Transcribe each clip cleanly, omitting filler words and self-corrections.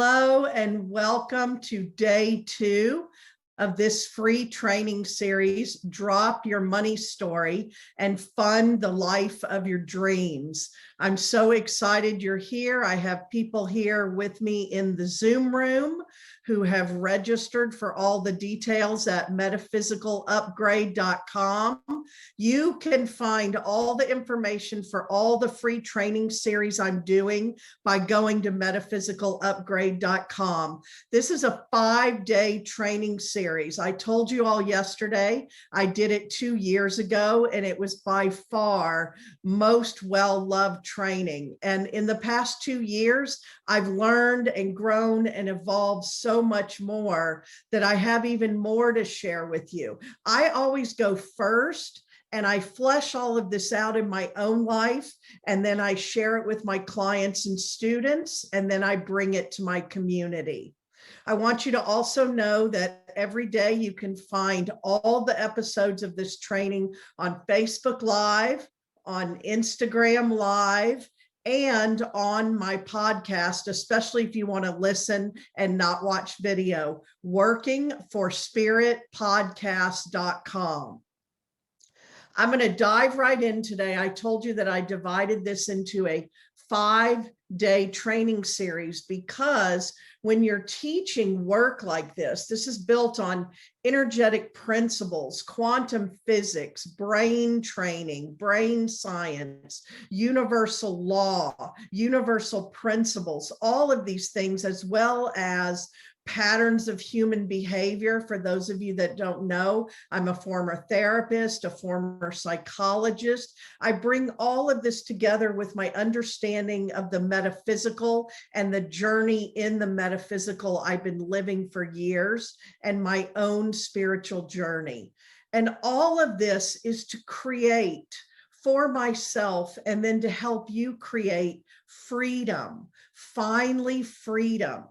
Hello and welcome to day 2 of this free training series, Drop Your Money Story and Fund the Life of Your Dreams. I'm so excited you're here. I have people here with me in the Zoom room who have registered for all the details at metaphysicalupgrade.com. You can find all the information for all the free training series I'm doing by going to metaphysicalupgrade.com. This is a 5-day training series. I told you all yesterday, I did it 2 years ago, and it was by far most well-loved training. And in the past 2 years, I've learned and grown and evolved so much more that I have even more to share with you. I always go first and I flesh all of this out in my own life, and then I share it with my clients and students, and then I bring it to my community. I want you to also know that every day you can find all the episodes of this training on Facebook Live, on Instagram Live, and on my podcast, especially if you want to listen and not watch video, workingforspiritpodcast.com. I'm going to dive right in today. I told you that I divided this into a 5-day training series because when you're teaching work like this is built on energetic principles, quantum physics, brain training, brain science, universal law, universal principles, all of these things, as well as patterns of human behavior. For those of you that don't know, I'm a former therapist, a former psychologist. I bring all of this together with my understanding of the metaphysical and the journey in the metaphysical I've been living for years, and my own spiritual journey. And all of this is to create for myself and then to help you create freedom, finally freedom,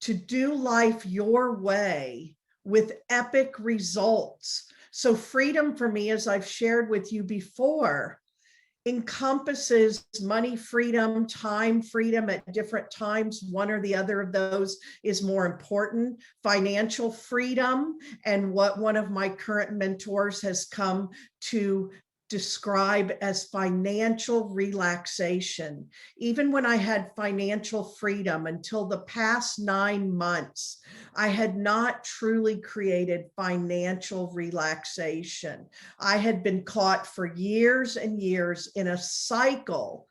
to do life your way with epic results. So freedom for me, as I've shared with you before, encompasses money freedom, time freedom at different times. One or the other of those is more important. Financial freedom, and what one of my current mentors has come to describe as financial relaxation. Even when I had financial freedom until the past 9 months, I had not truly created financial relaxation. I had been caught for years and years in a cycle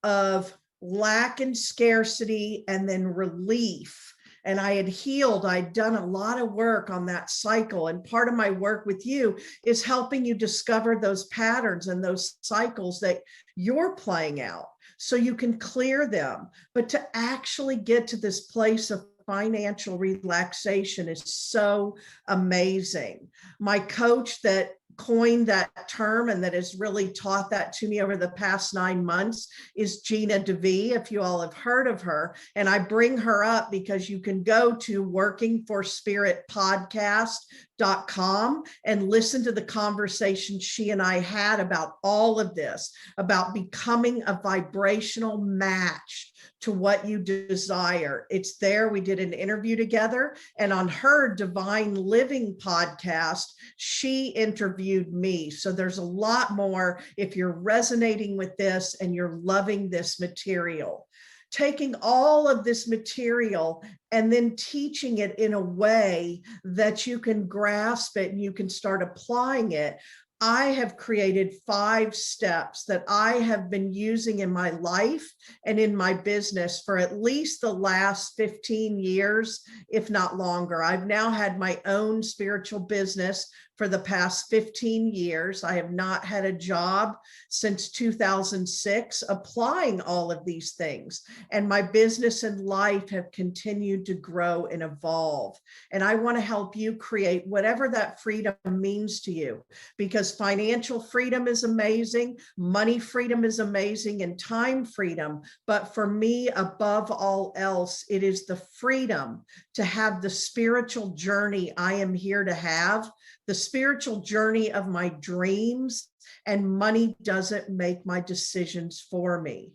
of lack and scarcity and then relief. And I had healed. I'd done a lot of work on that cycle. And part of my work with you is helping you discover those patterns and those cycles that you're playing out so you can clear them. But to actually get to this place of financial relaxation is so amazing. My coach that coined that term and that has really taught that to me over the past 9 months is Gina DeVee, if you all have heard of her. And I bring her up because you can go to workingforspiritpodcast.com and listen to the conversation she and I had about all of this, about becoming a vibrational match to what you desire. It's there. We did an interview together, and on her Divine Living podcast, she interviewed me. So there's a lot more if you're resonating with this and you're loving this material. Taking all of this material and then teaching it in a way that you can grasp it and you can start applying it. I have created 5 steps that I have been using in my life and in my business for at least the last 15 years, if not longer. I've now had my own spiritual business for the past 15 years. I have not had a job since 2006, applying all of these things. And my business and life have continued to grow and evolve. And I want to help you create whatever that freedom means to you, because financial freedom is amazing, money freedom is amazing, and time freedom. But for me, above all else, it is the freedom to have the spiritual journey I am here to have, the spiritual journey of my dreams, and money doesn't make my decisions for me.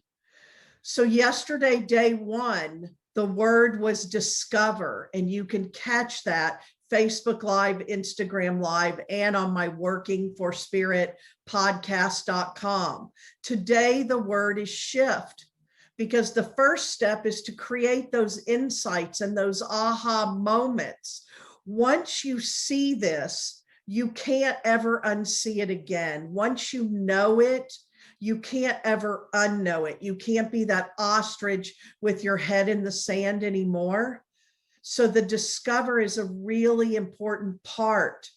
So yesterday, day 1, The word was discover, and you can catch that Facebook Live, Instagram Live, and on my Working for Spirit podcast.com. Today, the word is shift, because the first step is to create those insights and those aha moments. Once you see this, you can't ever unsee it again. Once you know it, you can't ever unknow it. You can't be that ostrich with your head in the sand anymore. So the discover is a really important part.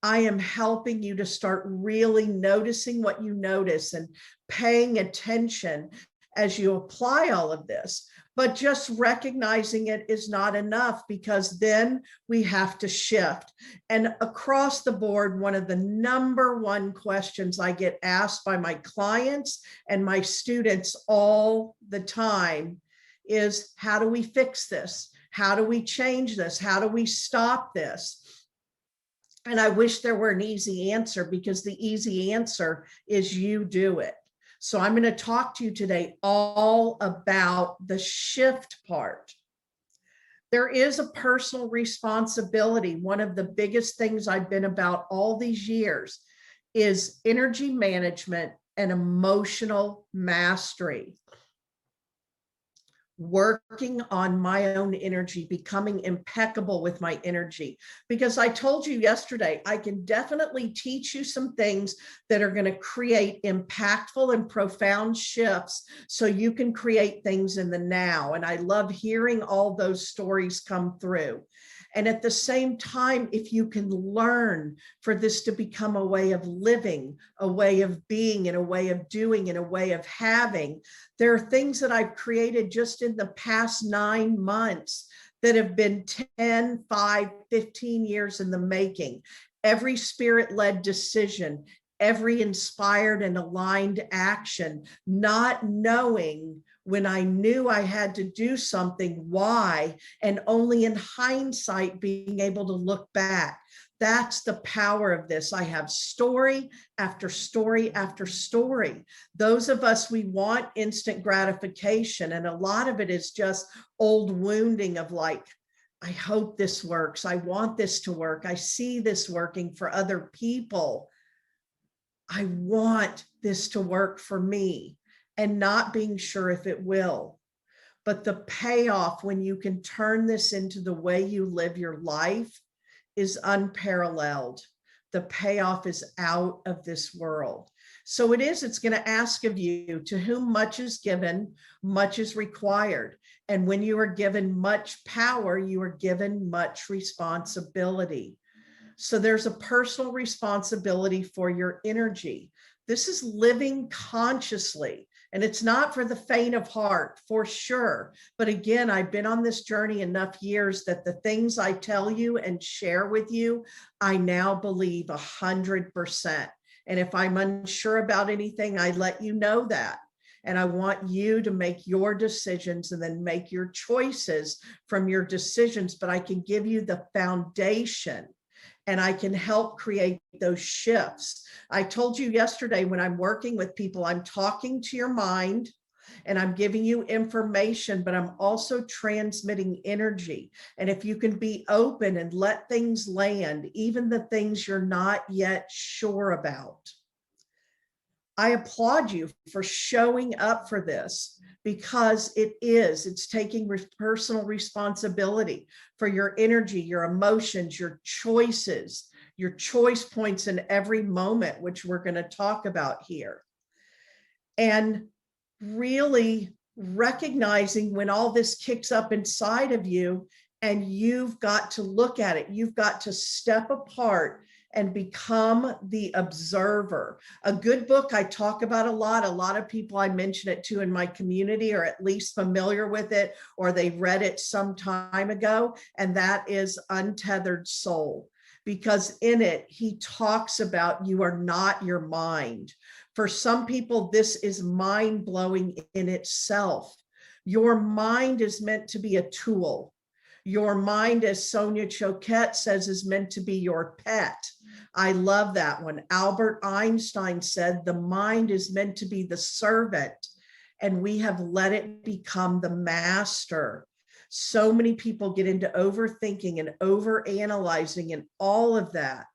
I am helping you to start really noticing what you notice and paying attention as you apply all of this. But just recognizing it is not enough, because then we have to shift. And across the board, one of the number one questions I get asked by my clients and my students all the time is, how do we fix this? How do we change this? How do we stop this? And I wish there were an easy answer, because the easy answer is you do it. So I'm going to talk to you today all about the shift part. There is a personal responsibility. One of the biggest things I've been about all these years is energy management and emotional mastery. Working on my own energy, becoming impeccable with my energy. Because I told you yesterday, I can definitely teach you some things that are going to create impactful and profound shifts so you can create things in the now. And I love hearing all those stories come through. And at the same time, if you can learn for this to become a way of living, a way of being, and a way of doing, and a way of having, there are things that I've created just in the past 9 months that have been 10, 5, 15 years in the making. Every spirit-led decision, every inspired and aligned action, not knowing when I knew I had to do something, why, and only in hindsight being able to look back. That's the power of this. I have story after story after story. Those of us, we want instant gratification, and a lot of it is just old wounding of like, I hope this works. I want this to work. I see this working for other people. I want this to work for me, and not being sure if it will. But the payoff when you can turn this into the way you live your life is unparalleled. The payoff is out of this world. So it's going to ask of you, to whom much is given, much is required. And when you are given much power, you are given much responsibility. So there's a personal responsibility for your energy. This is living consciously. And it's not for the faint of heart, for sure. But again, I've been on this journey enough years that the things I tell you and share with you, I now believe 100%. And if I'm unsure about anything, I let you know that. And I want you to make your decisions and then make your choices from your decisions. But I can give you the foundation, and I can help create those shifts. I told you yesterday, when I'm working with people, I'm talking to your mind and I'm giving you information, but I'm also transmitting energy. And if you can be open and let things land, even the things you're not yet sure about, I applaud you for showing up for this, because it's taking personal responsibility for your energy, your emotions, your choices, your choice points in every moment, which we're going to talk about here. And really recognizing when all this kicks up inside of you, and you've got to look at it, you've got to step apart and become the observer. A good book I talk about a lot of people I mention it to in my community are at least familiar with it, or they read it some time ago, and that is Untethered Soul. Because in it, he talks about you are not your mind. For some people, this is mind-blowing in itself. Your mind is meant to be a tool. Your mind, as Sonia Choquette says, is meant to be your pet. I love that one. Albert Einstein said the mind is meant to be the servant, and we have let it become the master. So many people get into overthinking and overanalyzing and all of that,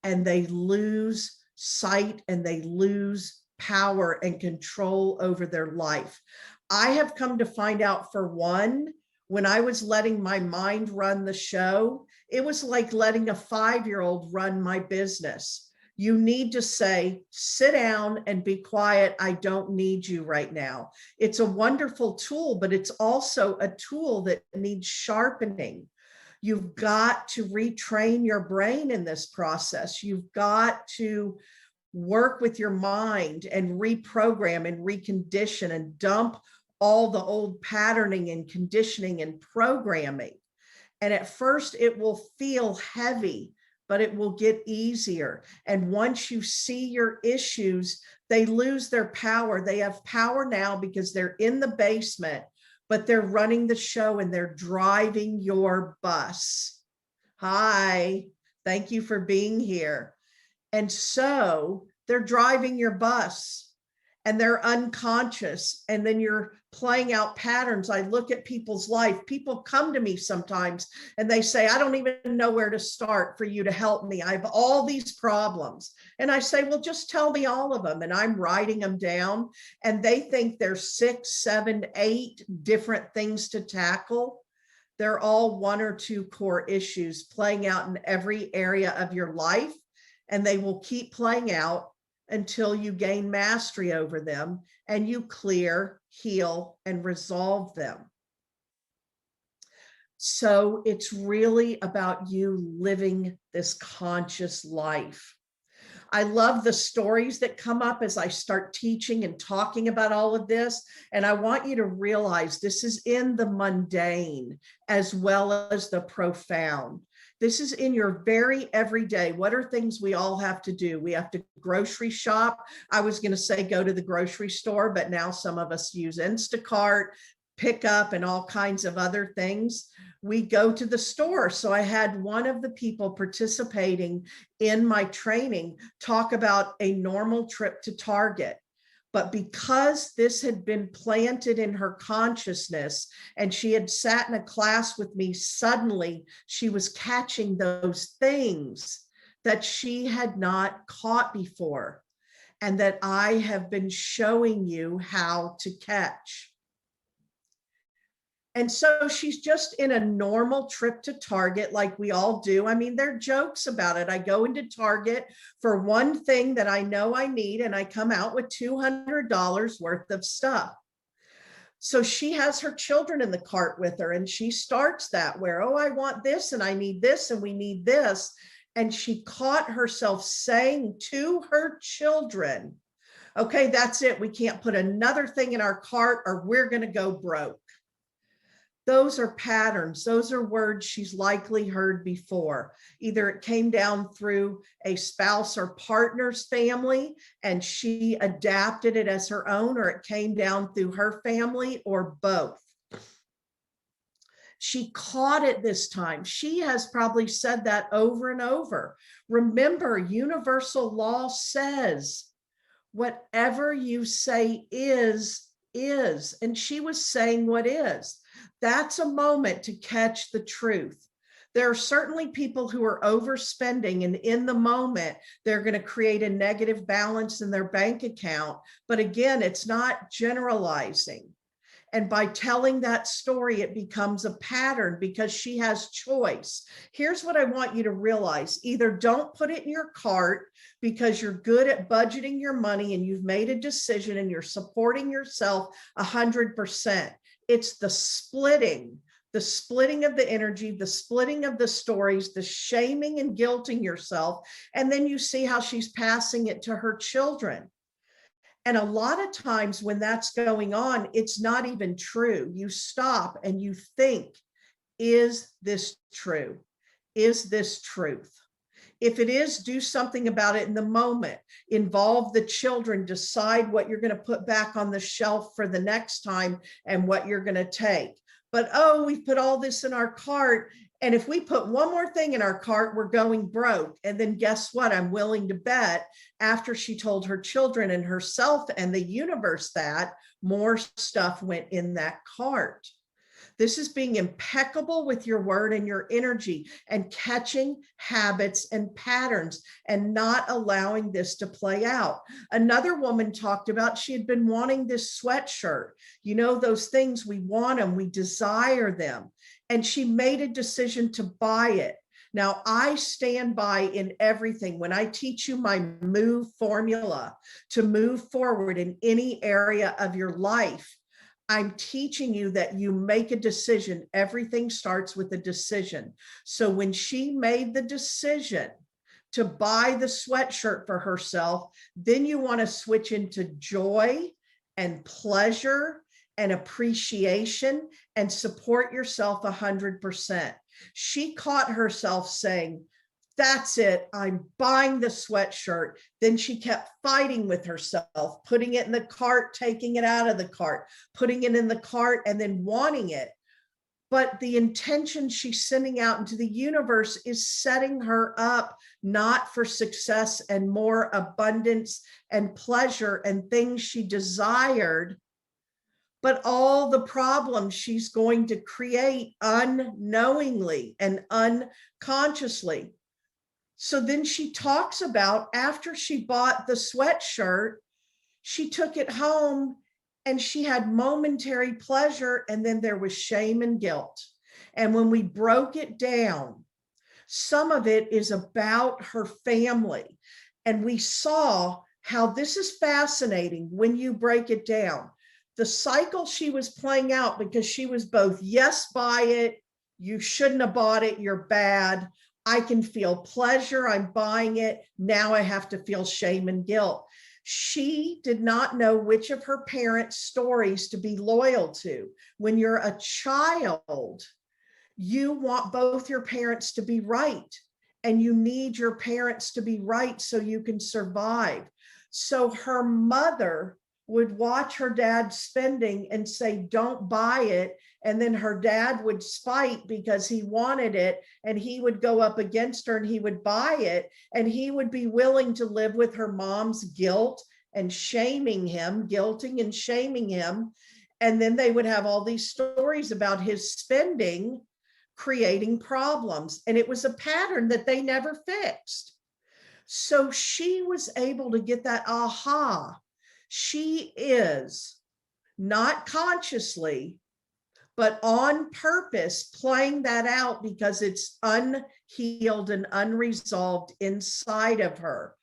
and they lose sight and they lose power and control over their life. I have come to find out, for one, when I was letting my mind run the show, it was like letting a 5-year-old run my business. You need to say, sit down and be quiet. I don't need you right now. It's a wonderful tool, but it's also a tool that needs sharpening. You've got to retrain your brain in this process. You've got to work with your mind and reprogram and recondition and dump all the old patterning and conditioning and programming. And at first it will feel heavy, but it will get easier. And once you see your issues, they lose their power. They have power now because they're in the basement, but they're running the show and they're driving your bus. Hi, thank you for being here. And so they're driving your bus and they're unconscious. And then you're playing out patterns. I look at people's life. People come to me sometimes and they say, I don't even know where to start for you to help me. I have all these problems. And I say, well, just tell me all of them. And I'm writing them down. And they think there's 6, 7, 8 different things to tackle. They're all 1 or 2 core issues playing out in every area of your life. And they will keep playing out until you gain mastery over them and you clear, heal, and resolve them. So it's really about you living this conscious life. I love the stories that come up as I start teaching and talking about all of this. And I want you to realize this is in the mundane as well as the profound. This is in your very everyday. What are things we all have to do? We have to grocery shop. I was going to say go to the grocery store, but now some of us use Instacart, pickup, and all kinds of other things. We go to the store. So I had one of the people participating in my training talk about a normal trip to Target. But because this had been planted in her consciousness and she had sat in a class with me, suddenly she was catching those things that she had not caught before and that I have been showing you how to catch. And so she's just in a normal trip to Target like we all do. I mean, there are jokes about it. I go into Target for one thing that I know I need, and I come out with $200 worth of stuff. So she has her children in the cart with her, and she starts that where, oh, I want this, and I need this, and we need this. And she caught herself saying to her children, okay, that's it. We can't put another thing in our cart or we're going to go broke. Those are patterns. Those are words she's likely heard before. Either it came down through a spouse or partner's family and she adapted it as her own, or it came down through her family, or both. She caught it this time. She has probably said that over and over. Remember, universal law says, whatever you say is. And she was saying what is. That's a moment to catch the truth. There are certainly people who are overspending, and in the moment, they're going to create a negative balance in their bank account. But again, it's not generalizing. And by telling that story, it becomes a pattern because she has choice. Here's what I want you to realize. Either don't put it in your cart because you're good at budgeting your money and you've made a decision and you're supporting yourself 100%. It's the splitting of the energy, the splitting of the stories, the shaming and guilting yourself. And then you see how she's passing it to her children. And a lot of times when that's going on, it's not even true. You stop and you think, is this true? Is this truth? If it is, do something about it in the moment. Involve the children, decide what you're going to put back on the shelf for the next time and what you're going to take. But, oh, we've put all this in our cart. And if we put one more thing in our cart, we're going broke. And then guess what? I'm willing to bet after she told her children and herself and the universe that more stuff went in that cart. This is being impeccable with your word and your energy and catching habits and patterns and not allowing this to play out. Another woman talked about she had been wanting this sweatshirt. You know, those things, we want them, we desire them. And she made a decision to buy it. Now, I stand by in everything. When I teach you my move formula to move forward in any area of your life, I'm teaching you that you make a decision. Everything starts with a decision. So when she made the decision to buy the sweatshirt for herself, then you want to switch into joy and pleasure and appreciation and support yourself 100%. She caught herself saying, that's it, I'm buying the sweatshirt. Then she kept fighting with herself, putting it in the cart, taking it out of the cart, putting it in the cart, and then wanting it. But the intention she's sending out into the universe is setting her up not for success and more abundance and pleasure and things she desired, but all the problems she's going to create unknowingly and unconsciously. So then she talks about after she bought the sweatshirt, she took it home and she had momentary pleasure, and then there was shame and guilt. And when we broke it down, some of it is about her family. And we saw how this is fascinating when you break it down. The cycle she was playing out, because she was both, yes, buy it, you shouldn't have bought it, you're bad. I can feel pleasure, I'm buying it. Now I have to feel shame and guilt. She did not know which of her parents' stories to be loyal to. When you're a child, you want both your parents to be right, and you need your parents to be right so you can survive. So her mother would watch her dad spending and say, don't buy it. And then her dad would fight because he wanted it, and he would go up against her and he would buy it. And he would be willing to live with her mom's guilt and shaming him, guilting and shaming him. And then they would have all these stories about his spending creating problems. And it was a pattern that they never fixed. So she was able to get that aha. She is not consciously, but on purpose playing that out because it's unhealed and unresolved inside of her.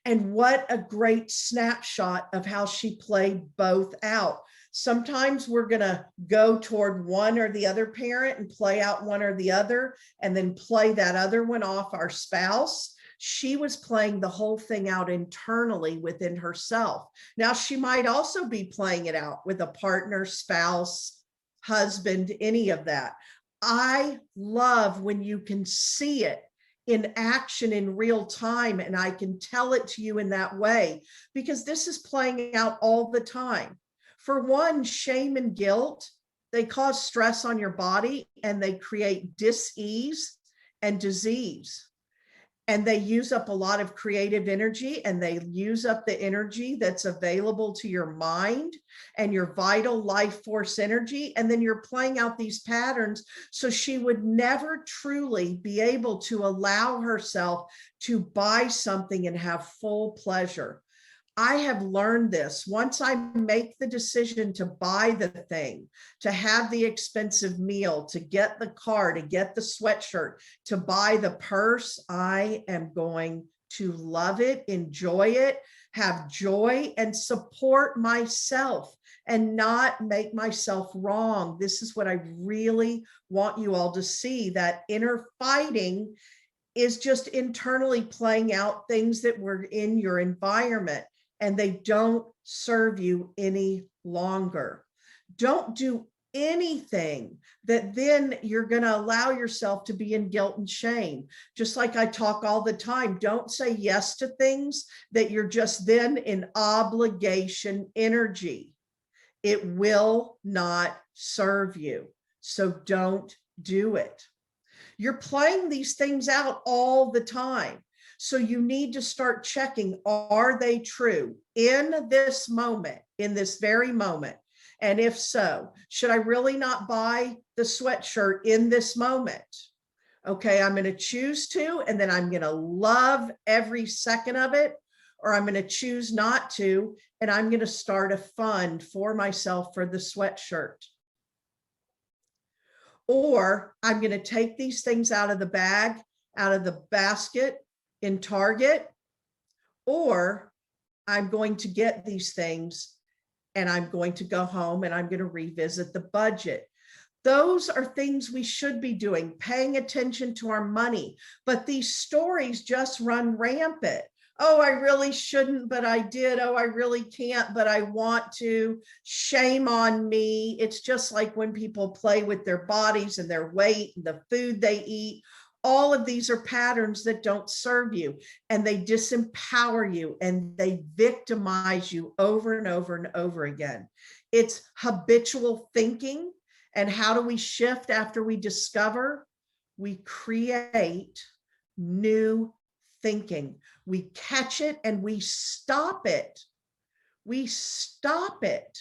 And what a great snapshot of how she played both out. Sometimes we're going to go toward one or the other parent and play out one or the other, and then play that other one off our spouse. She was playing the whole thing out internally within herself. Now, she might also be playing it out with a partner, spouse, husband, any of that. I love when you can see it in action in real time, and I can tell it to you in that way, because this is playing out all the time. For one, shame and guilt, they cause stress on your body, and they create dis-ease and disease. And they use up a lot of creative energy, and they use up the energy that's available to your mind and your vital life force energy. And then you're playing out these patterns. So she would never truly be able to allow herself to buy something and have full pleasure. I have learned this. Once I make the decision to buy the thing, to have the expensive meal, to get the car, to get the sweatshirt, to buy the purse, I am going to love it, enjoy it, have joy, and support myself and not make myself wrong. This is what I really want you all to see, that inner fighting is just internally playing out things that were in your environment, and they don't serve you any longer. Don't do anything that then you're going to allow yourself to be in guilt and shame. Just like I talk all the time, don't say yes to things that you're just then in obligation energy. It will not serve you. So don't do it. You're playing these things out all the time. So you need to start checking, are they true in this moment, in this very moment? And if so, should I really not buy the sweatshirt in this moment? Okay, I'm going to choose to, and then I'm going to love every second of it, or I'm going to choose not to, and I'm going to start a fund for myself for the sweatshirt. Or I'm going to take these things out of the bag, out of the basket in Target, or I'm going to get these things and I'm going to go home and I'm going to revisit the budget. Those are things we should be doing, paying attention to our money. But these stories just run rampant. Oh, I really shouldn't, but I did. Oh, I really can't, but I want to. Shame on me. It's just like when people play with their bodies and their weight and the food they eat. All of these are patterns that don't serve you, and they disempower you, and they victimize you over and over and over again. It's habitual thinking. And how do we shift after we discover? We create new thinking. We catch it and we stop it. We stop it.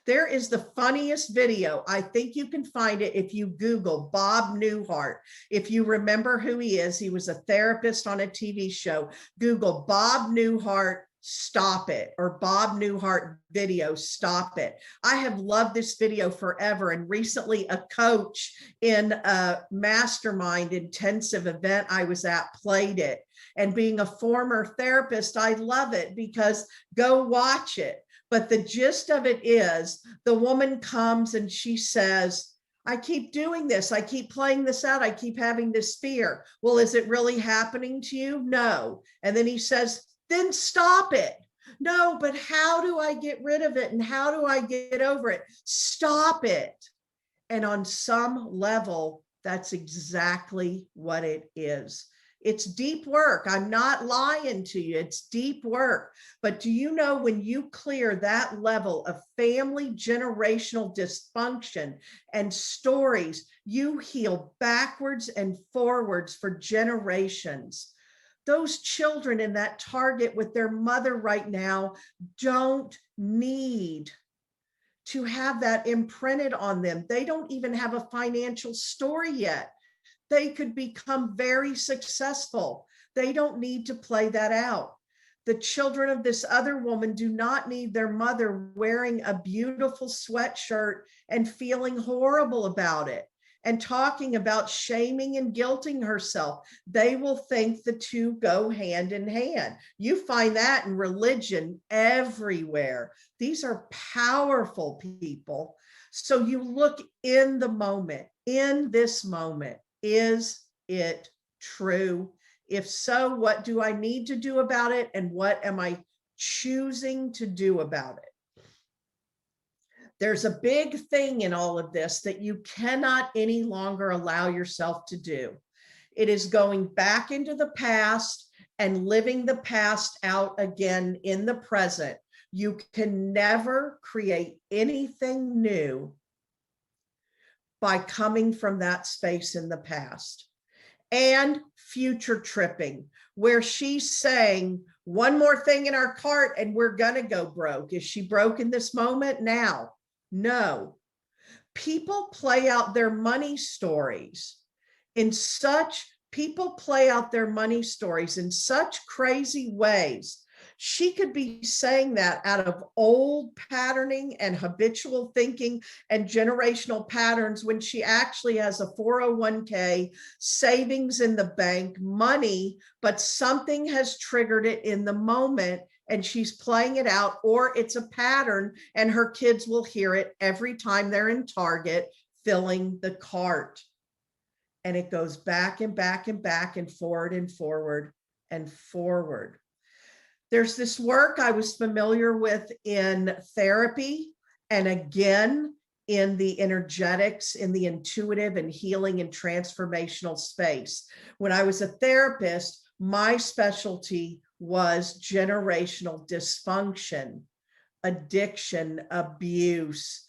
There is the funniest video. I think you can find it if you Google Bob Newhart. If you remember who he is, he was a therapist on a TV show. Google Bob Newhart, stop it, or Bob Newhart video, stop it. I have loved this video forever. And recently a coach in a mastermind intensive event I was at played it. And being a former therapist, I love it because go watch it. But the gist of it is the woman comes and she says, I keep doing this. I keep playing this out. I keep having this fear. Well, is it really happening to you? No. And then he says, then stop it. No, but how do I get rid of it? And how do I get over it? Stop it. And on some level, that's exactly what it is. It's deep work. I'm not lying to you. It's deep work. But do you know when you clear that level of family generational dysfunction and stories, you heal backwards and forwards for generations. Those children in that Target with their mother right now don't need to have that imprinted on them. They don't even have a financial story yet. They could become very successful. They don't need to play that out. The children of this other woman do not need their mother wearing a beautiful sweatshirt and feeling horrible about it and talking about shaming and guilting herself. They will think the two go hand in hand. You find that in religion everywhere. These are powerful people. So you look in the moment, in this moment. Is it true? If so, what do I need to do about it? And what am I choosing to do about it? There's a big thing in all of this that you cannot any longer allow yourself to do. It is going back into the past and living the past out again in the present. You can never create anything new by coming from that space in the past. And future tripping, where she's saying one more thing in our cart and we're gonna go broke. Is she broke in this moment? Now, no. People play out their money stories in such crazy ways. She could be saying that out of old patterning and habitual thinking and generational patterns when she actually has a 401k, savings in the bank, money, but something has triggered it in the moment and she's playing it out, or it's a pattern and her kids will hear it every time they're in Target filling the cart. And it goes back and back and back and forward and forward and forward. There's this work I was familiar with in therapy, and again, in the energetics, in the intuitive and healing and transformational space. When I was a therapist, my specialty was generational dysfunction, addiction, abuse,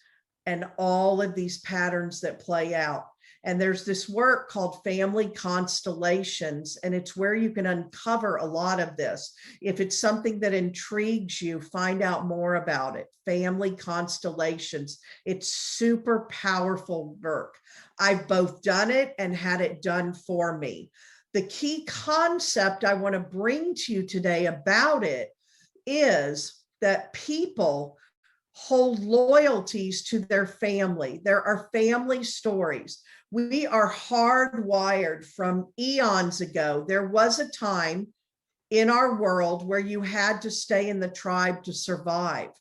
and all of these patterns that play out. And there's this work called Family Constellations, and it's where you can uncover a lot of this. If it's something that intrigues you, find out more about it. Family Constellations. It's super powerful work. I've both done it and had it done for me. The key concept I want to bring to you today about it is that people hold loyalties to their family. There are family stories. We are hardwired from eons ago. There was a time in our world where you had to stay in the tribe to survive.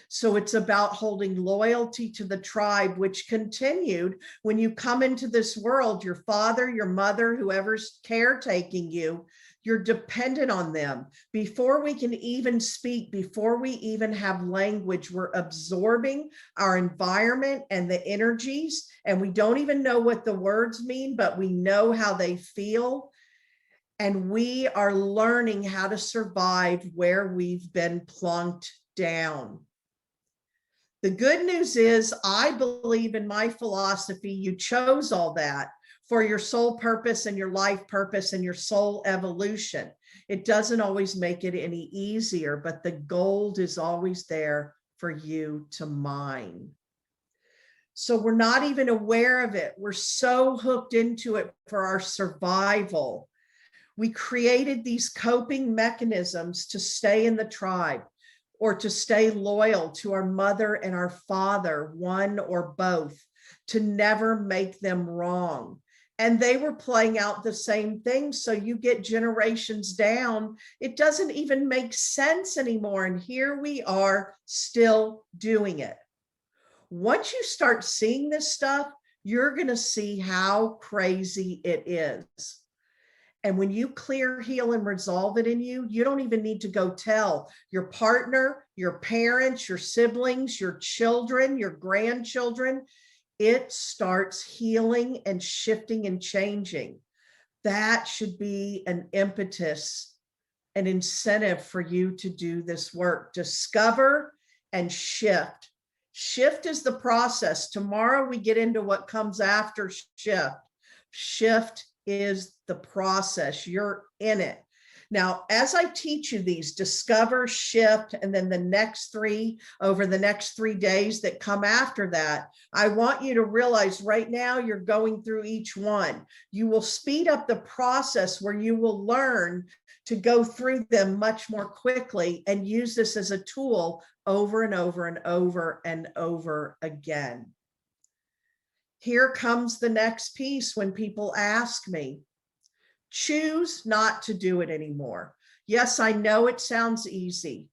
So it's about holding loyalty to the tribe, which continued when you come into this world. Your father, your mother, whoever's caretaking you, you're dependent on them. Before we can even speak, before we even have language, we're absorbing our environment and the energies, and we don't even know what the words mean, but we know how they feel. And we are learning how to survive where we've been plunked down. The good news is, I believe in my philosophy, you chose all that for your soul purpose and your life purpose and your soul evolution. It doesn't always make it any easier, but the gold is always there for you to mine. So we're not even aware of it. We're so hooked into it for our survival. We created these coping mechanisms to stay in the tribe or to stay loyal to our mother and our father, one or both, to never make them wrong. And they were playing out the same thing. So you get generations down. It doesn't even make sense anymore. And here we are still doing it. Once you start seeing this stuff, you're going to see how crazy it is. And when you clear, heal, and resolve it in you, you don't even need to go tell your partner, your parents, your siblings, your children, your grandchildren. It starts healing and shifting and changing. That should be an impetus, an incentive for you to do this work. Discover and shift. Shift is the process. Tomorrow we get into what comes after shift. Shift is the process. You're in it. Now, as I teach you these, discover, shift, and then the next three over the next 3 days that come after that, I want you to realize right now you're going through each one. You will speed up the process where you will learn to go through them much more quickly and use this as a tool over and over and over and over again. Here comes the next piece when people ask me, choose not to do it anymore. Yes, I know it sounds easy.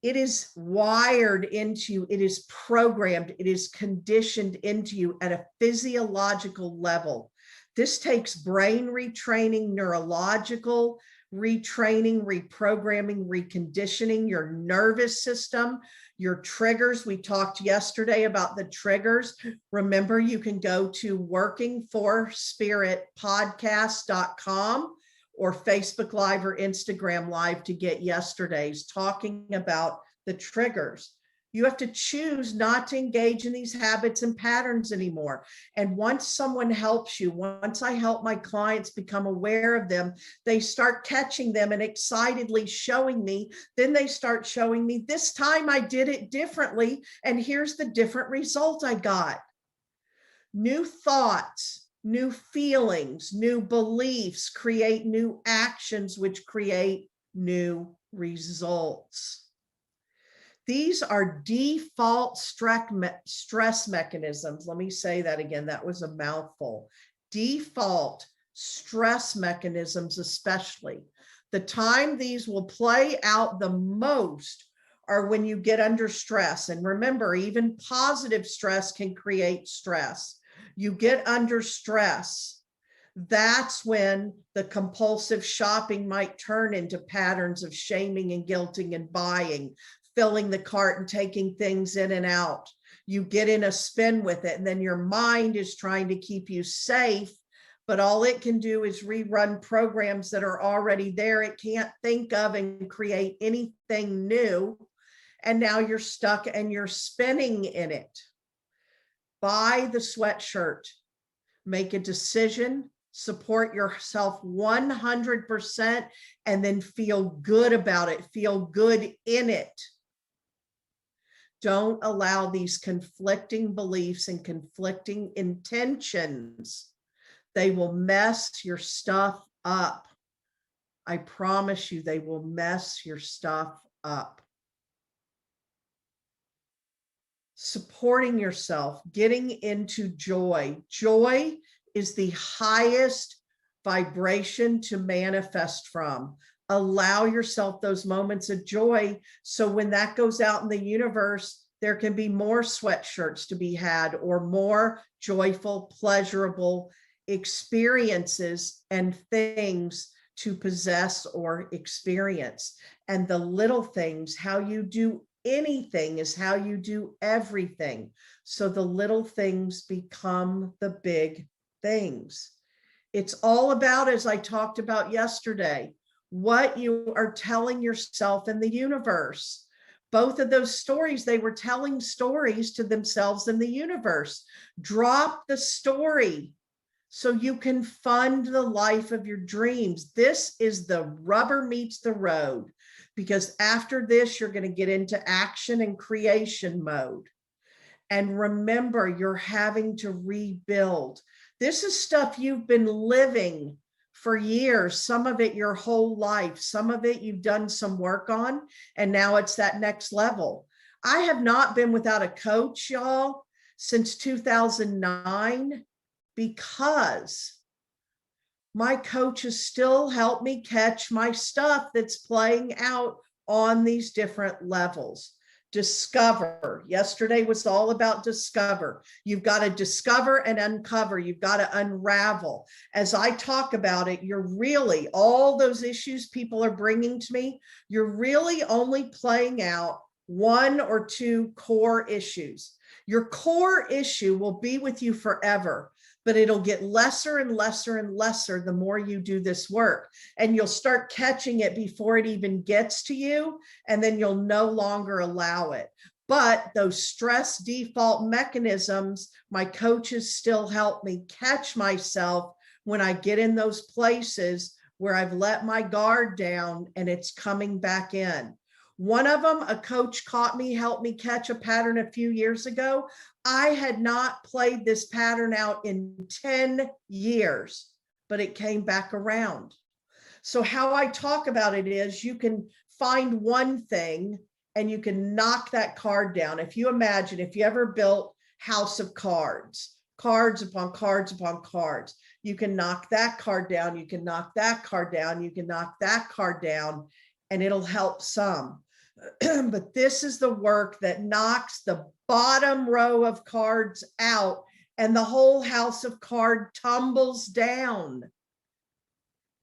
It is wired into you. It is programmed. It is conditioned into you at a physiological level. This takes brain retraining, neurological retraining, reprogramming, reconditioning your nervous system, your triggers. We talked yesterday about the triggers. Remember, you can go to workingforspiritpodcast.com or Facebook Live or Instagram Live to get yesterday's talking about the triggers. You have to choose not to engage in these habits and patterns anymore. And once someone helps you, once I help my clients become aware of them, they start catching them and excitedly showing me. Then they start showing me, this time I did it differently, and here's the different result I got. New thoughts, new feelings, new beliefs create new actions, which create new results. These are default stress mechanisms. Let me say that again. That was a mouthful. Default stress mechanisms, especially. The time these will play out the most are when you get under stress. And remember, even positive stress can create stress. You get under stress. That's when the compulsive shopping might turn into patterns of shaming and guilting and buying, filling the cart and taking things in and out. You get in a spin with it, and then your mind is trying to keep you safe, but all it can do is rerun programs that are already there. It can't think of and create anything new. And now you're stuck and you're spinning in it. Buy the sweatshirt. make a decision, support yourself 100%, and then feel good about it, feel good in it. Don't allow these conflicting beliefs and conflicting intentions. They will mess your stuff up. I promise you, they will mess your stuff up. Supporting yourself, getting into joy. Joy is the highest vibration to manifest from. Allow yourself those moments of joy. So when that goes out in the universe, there can be more sweatshirts to be had, or more joyful, pleasurable experiences and things to possess or experience. And the little things, how you do anything is how you do everything. So the little things become the big things. It's all about, as I talked about yesterday, what you are telling yourself in the universe. Both of those stories, they were telling stories to themselves in the universe. Drop the story so you can fund the life of your dreams. This is the rubber meets the road, because after this, you're going to get into action and creation mode. And remember, you're having to rebuild. This is stuff you've been living for years, some of it your whole life, some of it you've done some work on, and now it's that next level. I have not been without a coach, y'all, since 2009, because my coaches still help me catch my stuff that's playing out on these different levels. Discover. Yesterday was all about discover. You've got to discover and uncover. You've got to unravel. As I talk about it, you're really, all those issues people are bringing to me, you're really only playing out one or two core issues. Your core issue will be with you forever, but it'll get lesser and lesser and lesser the more you do this work. And you'll start catching it before it even gets to you, and then you'll no longer allow it. But those stress default mechanisms, my coaches still help me catch myself when I get in those places where I've let my guard down and it's coming back in. One of them, a coach caught me, helped me catch a pattern a few years ago. I had not played this pattern out in 10 years, but it came back around. So how I talk about it is, you can find one thing and you can knock that card down. If you imagine, if you ever built house of cards, cards upon cards upon cards, you can knock that card down, you can knock that card down, you can knock that card down, and it'll help some. But this is the work that knocks the bottom row of cards out, and the whole house of cards tumbles down.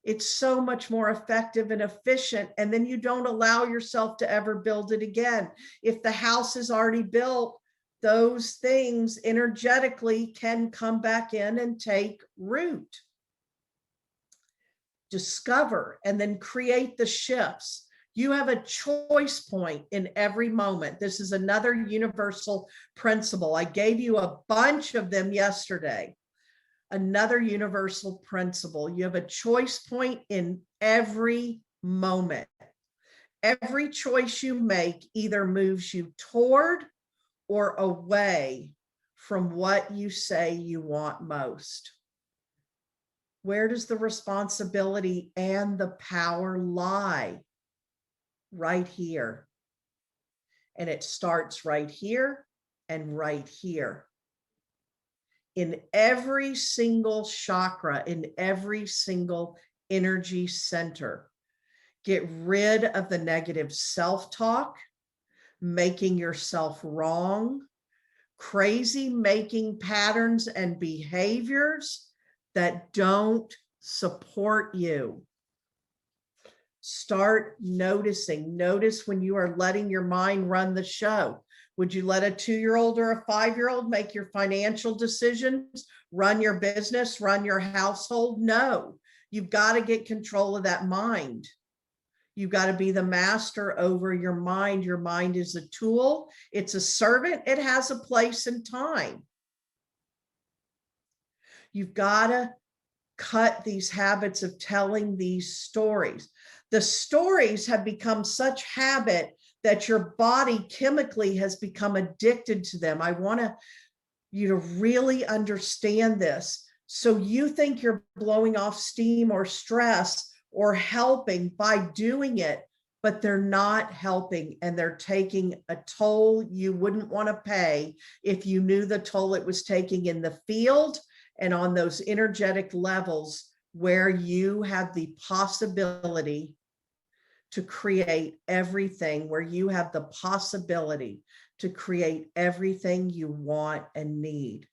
It's so much more effective and efficient, and then you don't allow yourself to ever build it again. If the house is already built, those things energetically can come back in and take root. Discover and then create the shifts. You have a choice point in every moment. This is another universal principle. I gave you a bunch of them yesterday. Another universal principle. You have a choice point in every moment. Every choice you make either moves you toward or away from what you say you want most. Where does the responsibility and the power lie? Right here. And it starts right here and right here. In every single chakra, in every single energy center. Get rid of the negative self-talk, making yourself wrong, crazy making patterns and behaviors that don't support you. Start noticing. Notice when you are letting your mind run the show. Would you let a 2-year-old or a 5-year-old make your financial decisions, run your business, run your household? No, you've got to get control of that mind. You've got to be the master over your mind. Your mind is a tool. It's a servant. It has a place and time. You've got to cut these habits of telling these stories. The stories have become such habit that your body chemically has become addicted to them. I want you to really understand this. So you think you're blowing off steam or stress or helping by doing it, but they're not helping, and they're taking a toll you wouldn't want to pay if you knew the toll it was taking in the field and on those energetic levels where you have the possibility to create everything, where you have the possibility to create everything you want and need.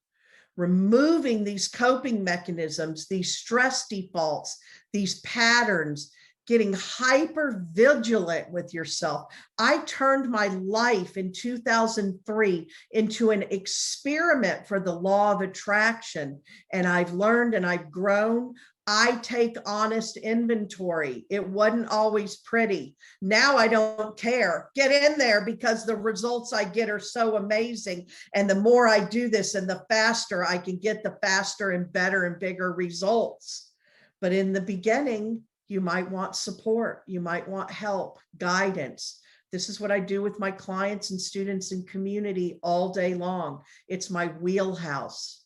Removing these coping mechanisms, these stress defaults, these patterns, getting hyper vigilant with yourself. I turned my life in 2003 into an experiment for the law of attraction, and I've learned and I've grown. I take honest inventory. It wasn't always pretty. Now I don't care. Get in there, because the results I get are so amazing. And the more I do this and the faster I can get, the faster and better and bigger results. But in the beginning, you might want support. You might want help, guidance. This is what I do with my clients and students and community all day long. It's my wheelhouse.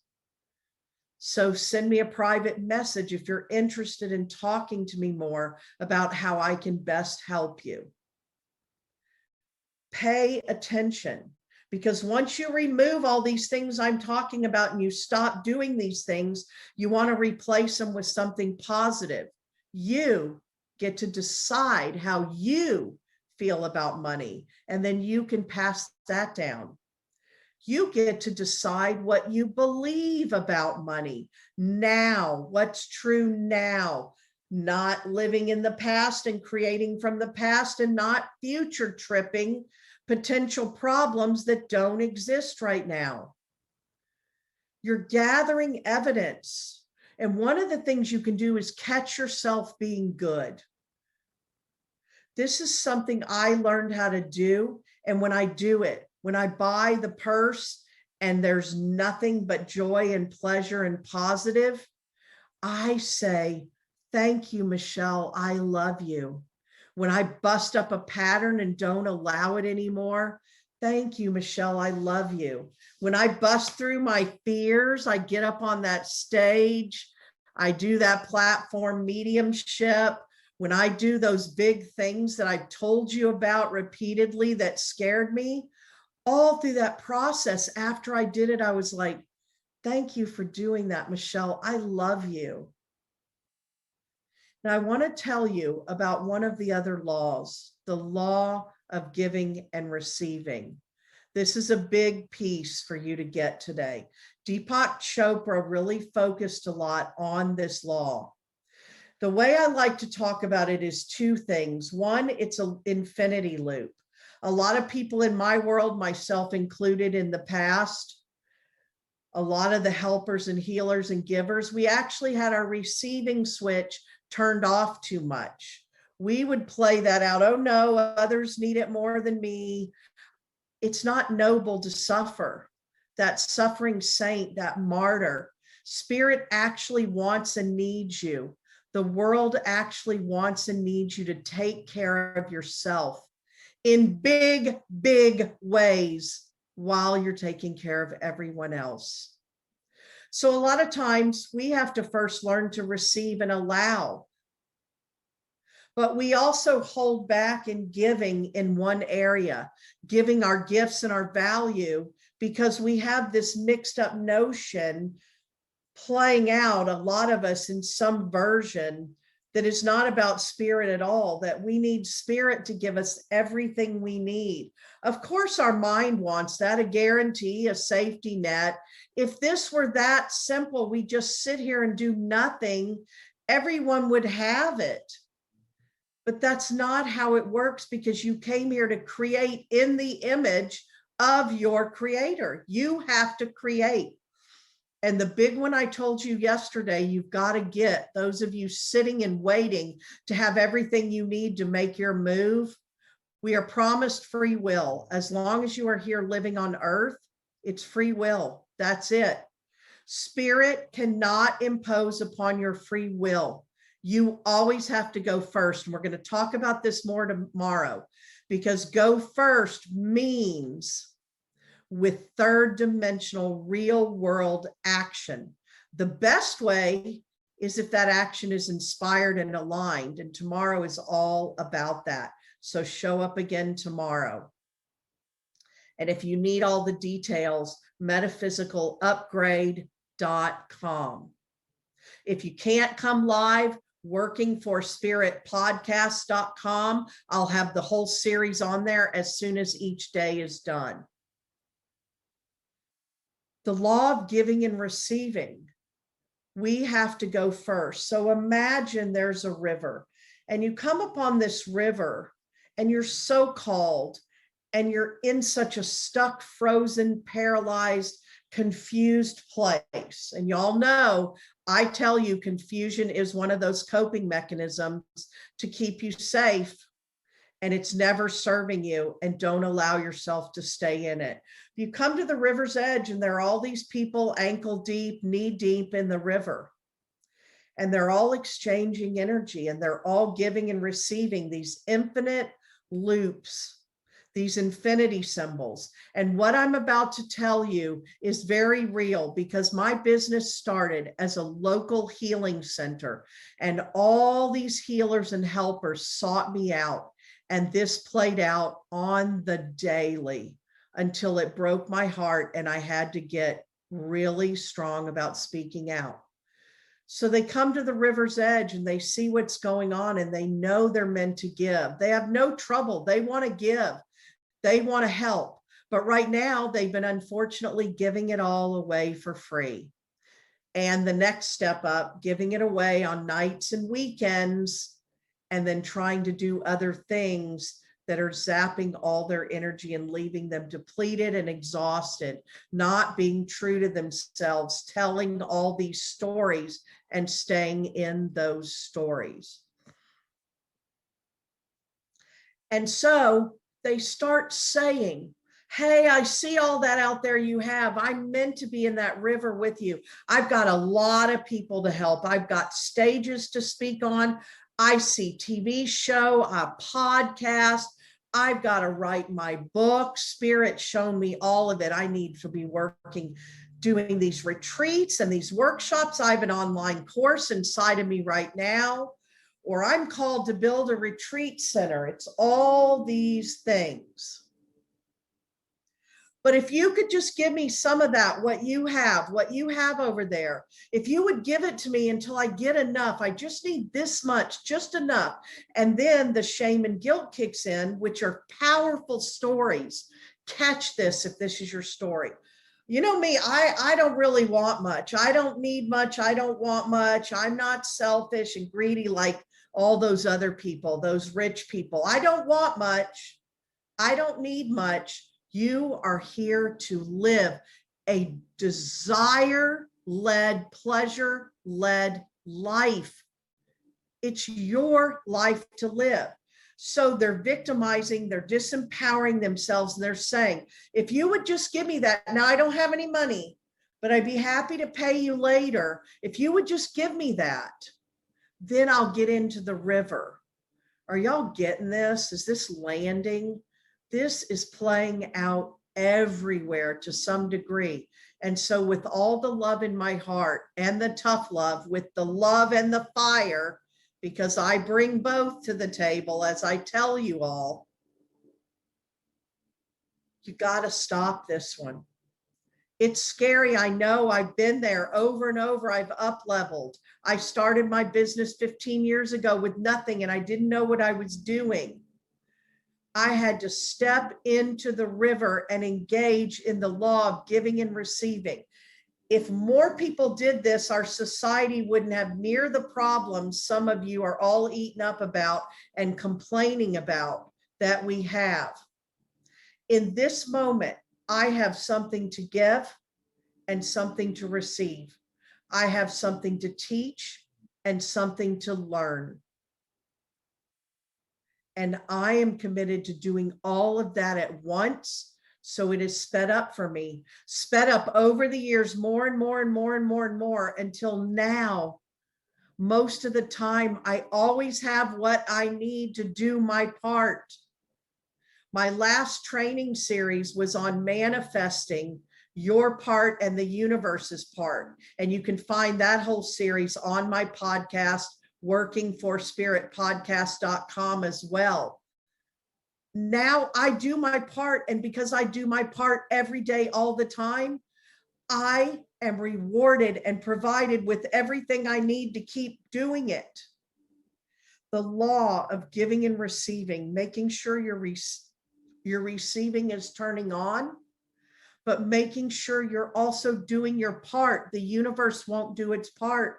So send me a private message if you're interested in talking to me more about how I can best help you. Pay attention, because once you remove all these things I'm talking about and you stop doing these things, you want to replace them with something positive. You get to decide how you feel about money, and then you can pass that down. You get to decide what you believe about money now, what's true now, not living in the past and creating from the past, and not future tripping potential problems that don't exist right now. You're gathering evidence. And one of the things you can do is catch yourself being good. This is something I learned how to do. And when I do it, when I buy the purse and there's nothing but joy and pleasure and positive, I say, thank you, Michelle. I love you. When I bust up a pattern and don't allow it anymore, thank you, Michelle. I love you. When I bust through my fears, I get up on that stage, I do that platform mediumship. When I do those big things that I've told you about repeatedly that scared me, all through that process, after I did it, I was like, thank you for doing that, Michelle. I love you. Now, I want to tell you about one of the other laws, the law of giving and receiving. This is a big piece for you to get today. Deepak Chopra really focused a lot on this law. The way I like to talk about it is two things. One, it's an infinity loop. A lot of people in my world, myself included in the past, a lot of the helpers and healers and givers, we actually had our receiving switch turned off too much. We would play that out. Oh no, others need it more than me. It's not noble to suffer. That suffering saint, that martyr, spirit actually wants and needs you. The world actually wants and needs you to take care of yourself in big, big ways while you're taking care of everyone else. So a lot of times we have to first learn to receive and allow. But we also hold back in giving in one area, giving our gifts and our value, because we have this mixed up notion playing out, a lot of us in some version that is not about spirit at all, that we need spirit to give us everything we need. Of course, our mind wants that, a guarantee, a safety net. If this were that simple, we just sit here and do nothing, everyone would have it. But that's not how it works, because you came here to create in the image of your creator. You have to create. And the big one I told you yesterday, you've got to get, those of you sitting and waiting to have everything you need to make your move. We are promised free will. As long as you are here living on earth, it's free will. That's it. Spirit cannot impose upon your free will. You always have to go first. And we're going to talk about this more tomorrow, because go first means with third dimensional real world action. The best way is if that action is inspired and aligned. And tomorrow is all about that. So show up again tomorrow. And if you need all the details, metaphysicalupgrade.com. If you can't come live, workingforspiritpodcast.com. I'll have the whole series on there as soon as each day is done. The law of giving and receiving. We have to go first. So imagine there's a river and you come upon this river and you're so called and you're in such a stuck, frozen, paralyzed, confused place. And y'all know, I tell you, confusion is one of those coping mechanisms to keep you safe, and it's never serving you, and don't allow yourself to stay in it. You come to the river's edge and there are all these people ankle deep, knee deep in the river. And they're all exchanging energy and they're all giving and receiving these infinite loops, these infinity symbols. And what I'm about to tell you is very real, because my business started as a local healing center and all these healers and helpers sought me out. And this played out on the daily until it broke my heart and I had to get really strong about speaking out. So they come to the river's edge and they see what's going on and they know they're meant to give. They have no trouble. They want to give. They want to help. But right now they've been unfortunately giving it all away for free. And the next step up, giving it away on nights and weekends, and then trying to do other things that are zapping all their energy and leaving them depleted and exhausted, not being true to themselves, telling all these stories and staying in those stories. And so they start saying, hey, I see all that out there you have. I'm meant to be in that river with you. I've got a lot of people to help. I've got stages to speak on. I see TV show, a podcast. I've got to write my book. Spirit's shown me all of it. I need to be working, doing these retreats and these workshops. I have an online course inside of me right now, or I'm called to build a retreat center. It's all these things. But if you could just give me some of that, what you have over there, if you would give it to me until I get enough, I just need this much, just enough. And then the shame and guilt kicks in, which are powerful stories. Catch this if this is your story. You know me, I don't really want much. I don't need much. I don't want much. I'm not selfish and greedy like all those other people, those rich people. I don't want much. I don't need much. You are here to live a desire-led, pleasure-led life. It's your life to live. So they're victimizing, they're disempowering themselves, and they're saying, if you would just give me that, now I don't have any money, but I'd be happy to pay you later. If you would just give me that, then I'll get into the river. Are y'all getting this? Is this landing? This is playing out everywhere to some degree. And so with all the love in my heart and the tough love, with the love and the fire, because I bring both to the table, as I tell you all, you got to stop this one. It's scary. I know. I've been there over and over. I've up-leveled. I started my business 15 years ago with nothing, and I didn't know what I was doing. I had to step into the river and engage in the law of giving and receiving. If more people did this, our society wouldn't have near the problems some of you are all eaten up about and complaining about that we have. In this moment, I have something to give and something to receive. I have something to teach and something to learn. And I am committed to doing all of that at once So it is sped up for me, sped up over the years, more and more and more and more and more, until now, most of the time, I always have what I need to do my part. My last training series was on manifesting your part and the universe's part. And you can find that whole series on my podcast, workingforspiritpodcast.com as well. Now I do my part, and because I do my part every day, all the time, I am rewarded and provided with everything I need to keep doing it. The law of giving and receiving, making sure your receiving is turning on, but making sure you're also doing your part. The universe won't do its part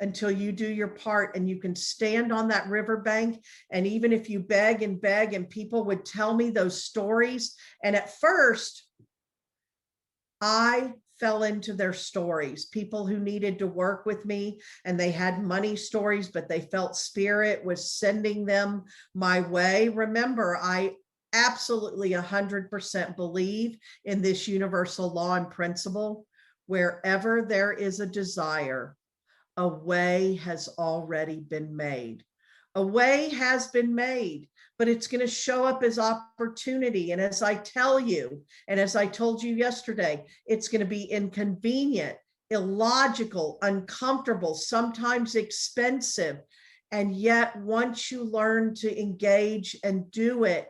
until you do your part, and you can stand on that riverbank. And even if you beg and beg, and people would tell me those stories, and at first I fell into their stories, people who needed to work with me and they had money stories, but they felt spirit was sending them my way. Remember, I absolutely 100% believe in this universal law and principle. Wherever there is a desire, a way has already been made. A way has been made, but it's going to show up as opportunity. And as I tell you, and as I told you yesterday, it's going to be inconvenient, illogical, uncomfortable, sometimes expensive. And yet, once you learn to engage and do it,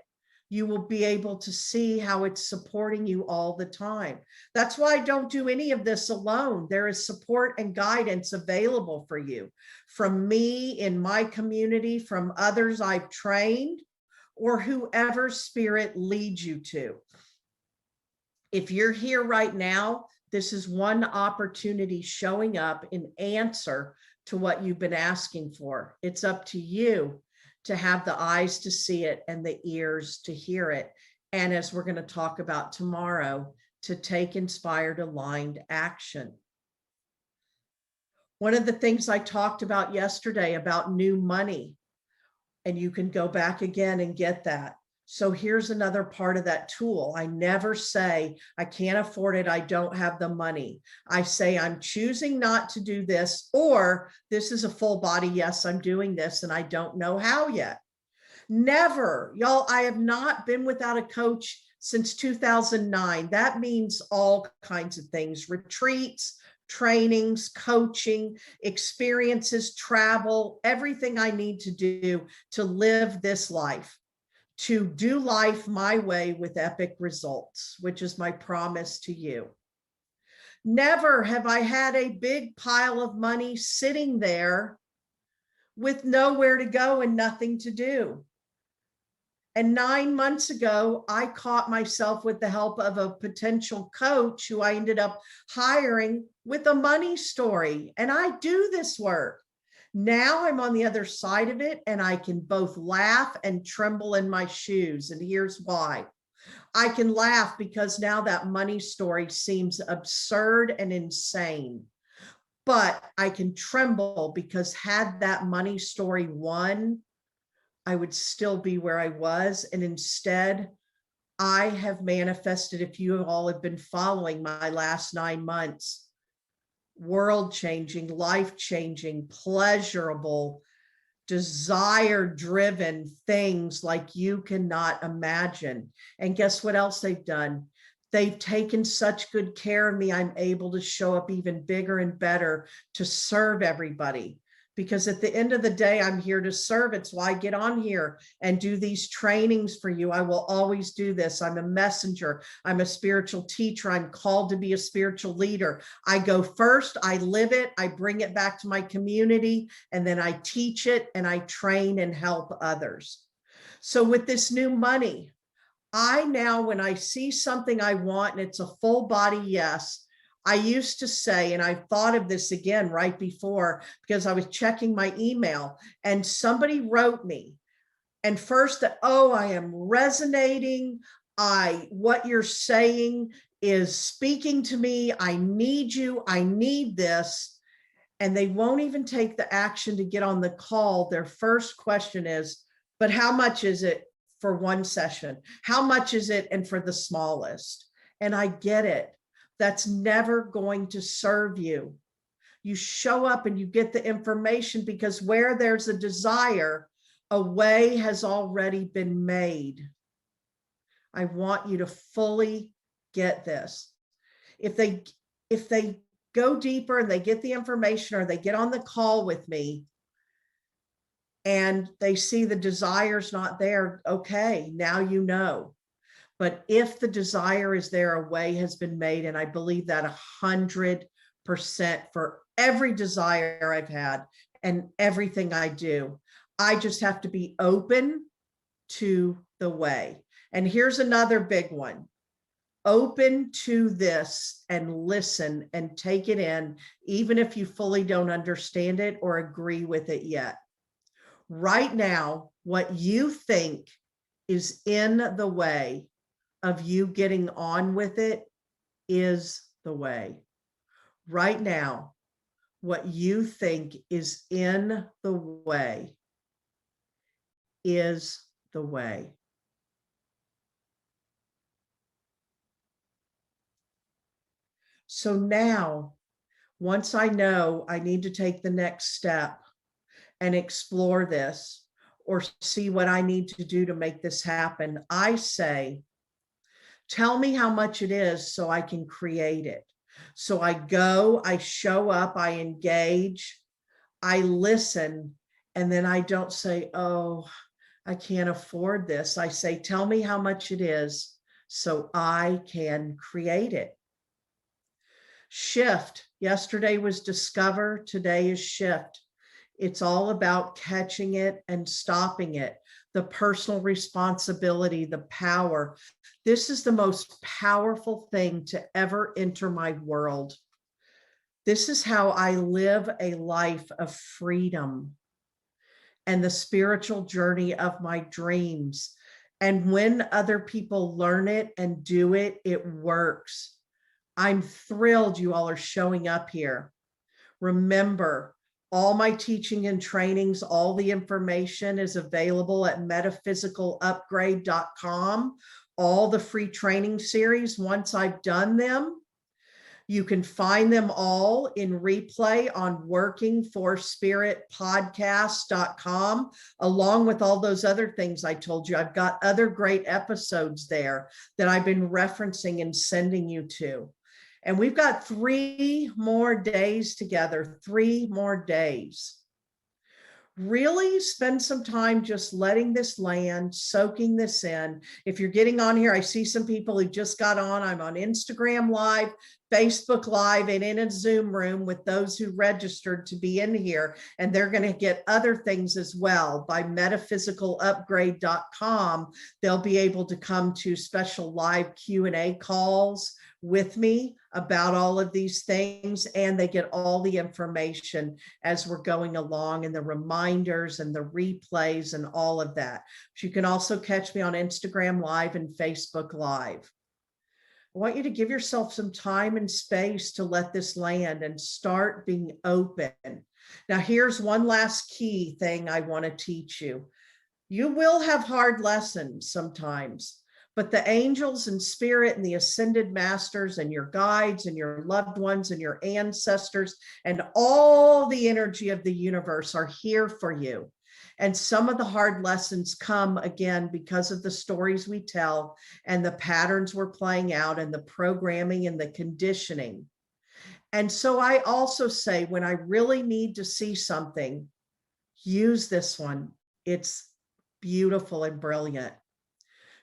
you will be able to see how it's supporting you all the time. That's why I don't do any of this alone. There is support and guidance available for you from me in my community, from others I've trained, or whoever spirit leads you to. If you're here right now, this is one opportunity showing up in answer to what you've been asking for. It's up to you to have the eyes to see it and the ears to hear it. And as we're going to talk about tomorrow, to take inspired, aligned action. One of the things I talked about yesterday about new money, and you can go back again and get that. So here's another part of that tool. I never say, I can't afford it, I don't have the money. I say, I'm choosing not to do this, or this is a full body, yes, I'm doing this, and I don't know how yet. Never, y'all, I have not been without a coach since 2009. That means all kinds of things: retreats, trainings, coaching, experiences, travel, everything I need to do to live this life, to do life my way with epic results, which is my promise to you. Never have I had a big pile of money sitting there with nowhere to go and nothing to do. And 9 months ago, I caught myself with the help of a potential coach who I ended up hiring with a money story. And I do this work. Now I'm on the other side of it, and I can both laugh and tremble in my shoes. And here's why. I can laugh because now that money story seems absurd and insane. But I can tremble because had that money story won, I would still be where I was. And instead, I have manifested, if you all have been following my last 9 months, world-changing, life-changing, pleasurable, desire-driven things like you cannot imagine. And guess what else they've done? They've taken such good care of me, I'm able to show up even bigger and better to serve everybody. Because at the end of the day, I'm here to serve. It's why I get on here and do these trainings for you. I will always do this. I'm a messenger. I'm a spiritual teacher. I'm called to be a spiritual leader. I go first, I live it, I bring it back to my community, and then I teach it and I train and help others. So with this new money, I now, when I see something I want and it's a full body yes, I used to say, and I thought of this again right before because I was checking my email and somebody wrote me, and first that, oh, I am resonating. What you're saying is speaking to me. I need you. I need this. And they won't even take the action to get on the call. Their first question is, but how much is it? for one session? How much is it? And for the smallest? And I get it. That's never going to serve you. You show up and you get the information, because where there's a desire, a way has already been made. I want you to fully get this. If they go deeper and they get the information, or they get on the call with me and they see the desire's not there, okay, now you know. But if the desire is there, a way has been made. And I believe that 100% for every desire I've had and everything I do. I just have to be open to the way. And here's another big one. Open to this and listen and take it in, even if you fully don't understand it or agree with it yet. Right now, what you think is in the way of you getting on with it is the way. Right now, what you think is in the way is the way. So now, once I know I need to take the next step and explore this or see what I need to do to make this happen, I say, tell me how much it is so I can create it. So I go, I show up, I engage, I listen, and then I don't say, oh, I can't afford this. I say, tell me how much it is so I can create it. Shift. Yesterday was discover, today is shift. It's all about catching it and stopping it. The personal responsibility, the power. This is the most powerful thing to ever enter my world. This is how I live a life of freedom and the spiritual journey of my dreams. And when other people learn it and do it, it works. I'm thrilled you all are showing up here. Remember, all my teaching and trainings, all the information is available at metaphysicalupgrade.com. All the free training series, once I've done them, you can find them all in replay on workingforspiritpodcast.com, along with all those other things I told you. I've got other great episodes there that I've been referencing and sending you to. And we've got 3 more days together, 3 more days. Really spend some time just letting this land, soaking this in. If you're getting on here, I see some people who just got on. I'm on Instagram Live, Facebook Live, and in a Zoom room with those who registered to be in here. And they're going to get other things as well. By metaphysical.upgrade.com, they'll be able to come to special live Q&A calls with me about all of these things, and they get all the information as we're going along, and the reminders and the replays and all of that. But you can also catch me on Instagram Live and Facebook Live. I want you to give yourself some time and space to let this land and start being open. Now, here's one last key thing I want to teach you. You will have hard lessons sometimes. But the angels and spirit and the ascended masters and your guides and your loved ones and your ancestors and all the energy of the universe are here for you. And some of the hard lessons come again because of the stories we tell and the patterns we're playing out and the programming and the conditioning. And so I also say, when I really need to see something, use this one. It's beautiful and brilliant.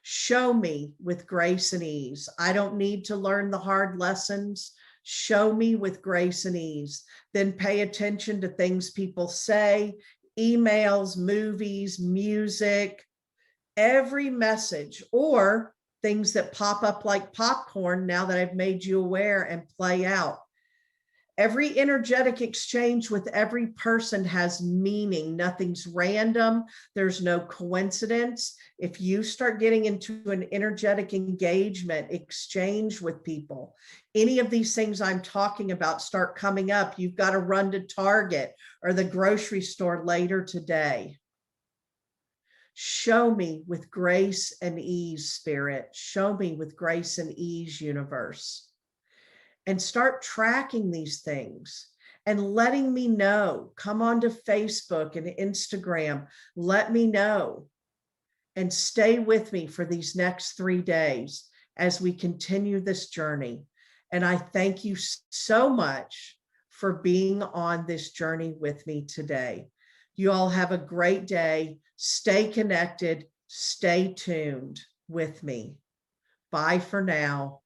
Show me with grace and ease. I don't need to learn the hard lessons. Show me with grace and ease. Then pay attention to things people say, emails, movies, music, every message, or things that pop up like popcorn now that I've made you aware and play out. Every energetic exchange with every person has meaning. Nothing's random. There's no coincidence. If you start getting into an energetic engagement, exchange with people, any of these things I'm talking about start coming up, you've got to run to Target or the grocery store later today. Show me with grace and ease, Spirit. Show me with grace and ease, universe. And start tracking these things and letting me know. Come onto Facebook and Instagram. Let me know. And stay with me for these next 3 days as we continue this journey. And I thank you so much for being on this journey with me today. You all have a great day. Stay connected. Stay tuned with me. Bye for now.